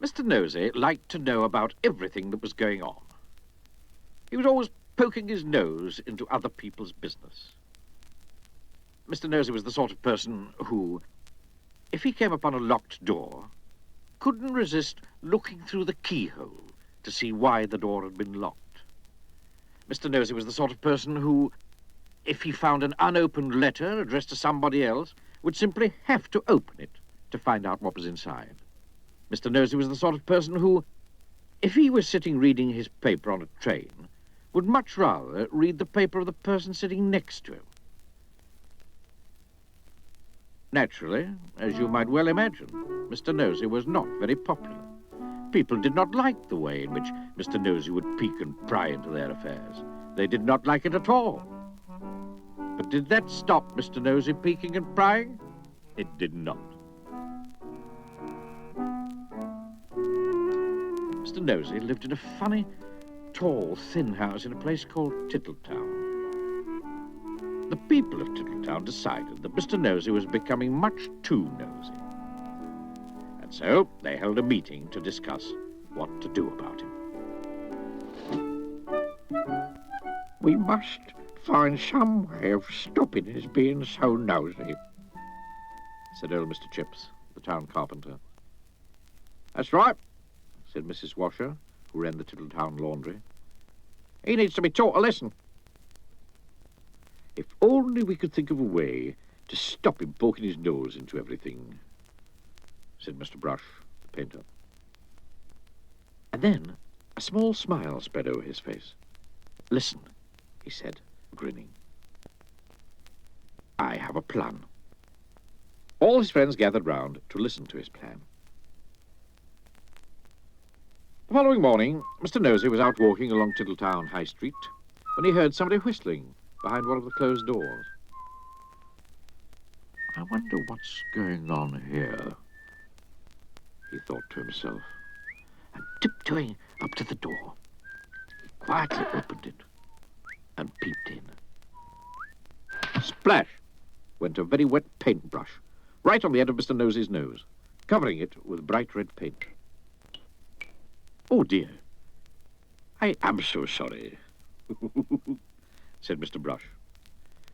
Mr. Nosey liked to know about everything that was going on. He was always poking his nose into other people's business. Mr. Nosey was the sort of person who, if he came upon a locked door, couldn't resist looking through the keyhole to see why the door had been locked. Mr. Nosey was the sort of person who, if he found an unopened letter addressed to somebody else, would simply have to open it to find out what was inside. Mr. Nosey was the sort of person who, if he was sitting reading his paper on a train, would much rather read the paper of the person sitting next to him. Naturally, as you might well imagine, Mr. Nosey was not very popular. People did not like the way in which Mr. Nosey would peek and pry into their affairs. They did not like it at all. But did that stop Mr. Nosey peeking and prying? It did not. Mr. Nosey lived in a funny, tall, thin house in a place called Tittletown. The people of Tittletown decided that Mr. Nosey was becoming much too nosy. And so they held a meeting to discuss what to do about him. We must find some way of stopping his being so nosy, said old Mr. Chips, the town carpenter. That's right, said Mrs. Washer, who ran the Tittletown laundry. He needs to be taught a lesson. If only we could think of a way to stop him poking his nose into everything, said Mr. Brush, the painter. And then a small smile spread over his face. Listen, he said, grinning. I have a plan. All his friends gathered round to listen to his plan. The following morning, Mr. Nosey was out walking along Tittletown High Street when he heard somebody whistling behind one of the closed doors. I wonder what's going on here, he thought to himself, and tiptoeing up to the door, he quietly opened it and peeped in. Splash went a very wet paintbrush right on the end of Mr. Nosey's nose, covering it with bright red paint. Oh, dear. I am so sorry, said Mr. Brush,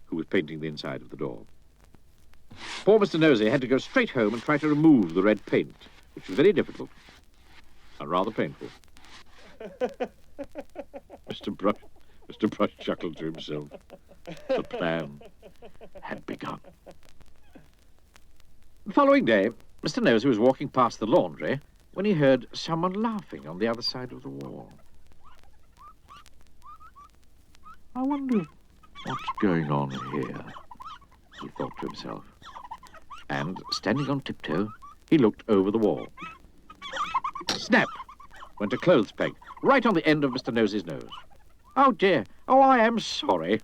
who was painting the inside of the door. Poor Mr. Nosey had to go straight home and try to remove the red paint, which was very difficult and rather painful. Mr. Brush chuckled to himself. The plan had begun. The following day, Mr. Nosey was walking past the laundry when he heard someone laughing on the other side of the wall. I wonder what's going on here, he thought to himself. And, standing on tiptoe, he looked over the wall. Snap! Went a clothes peg right on the end of Mr. Nosey's nose. Oh, dear. Oh, I am sorry,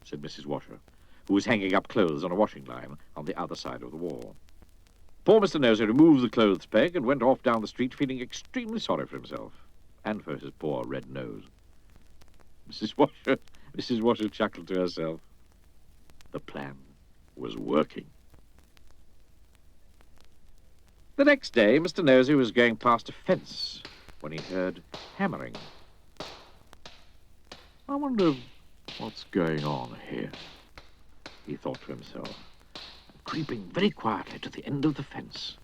said Mrs. Washer, who was hanging up clothes on a washing line on the other side of the wall. Poor Mr. Nosey removed the clothes peg and went off down the street feeling extremely sorry for himself and for his poor red nose. Mrs. Washer chuckled to herself. The plan was working. The next day, Mr. Nosey was going past a fence when he heard hammering. I wonder what's going on here, he thought to himself. And creeping very quietly to the end of the fence,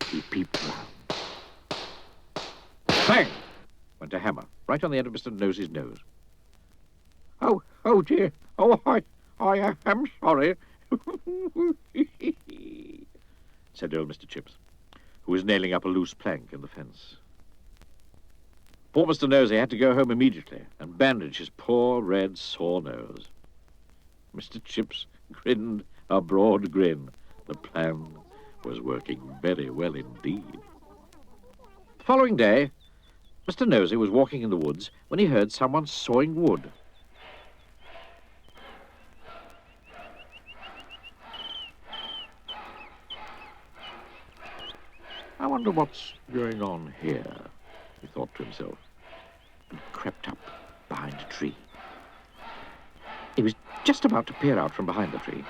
he peeped round. Bang! Went a hammer right on the end of Mr. Nosey's nose. Oh, dear. Oh, I am sorry, said old Mr. Chips, who was nailing up a loose plank in the fence. Poor Mr. Nosey had to go home immediately and bandage his poor, red, sore nose. Mr. Chips grinned a broad grin. The plan was working very well indeed. The following day, Mr. Nosey was walking in the woods when he heard someone sawing wood. I wonder what's going on here, he thought to himself, and crept up behind a tree. He was just about to peer out from behind the tree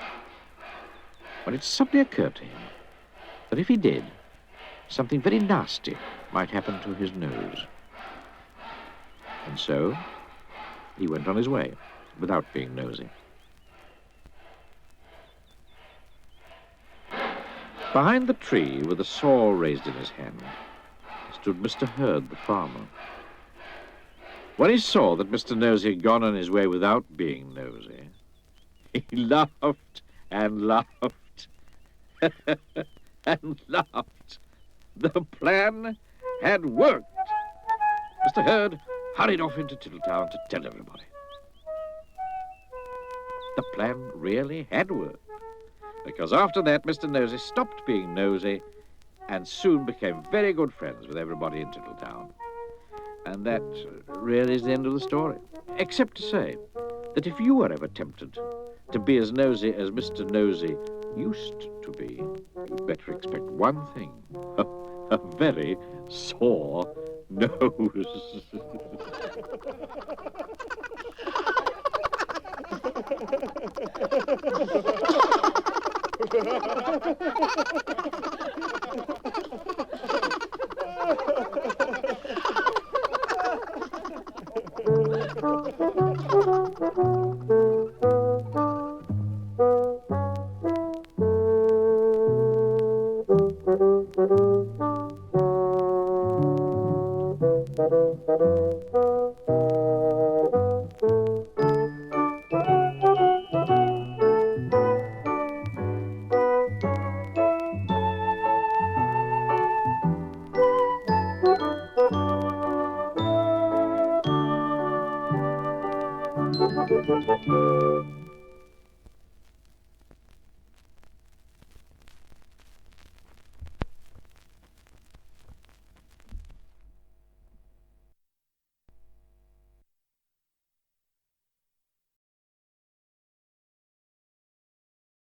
when it suddenly occurred to him But if he did, something very nasty might happen to his nose. And so he went on his way without being nosy. Behind the tree, with a saw raised in his hand, stood Mr. Hurd, the farmer. When he saw that Mr. Nosey had gone on his way without being nosy, he laughed and laughed and laughed. The plan had worked. Mr. Hurd hurried off into Tittletown to tell everybody. The plan really had worked, because after that Mr. Nosey stopped being nosy and soon became very good friends with everybody in Tittletown. And that really is the end of the story, except to say that if you were ever tempted to be as nosy as Mr. Nosey used to be, you'd better expect one thing, a very sore nose.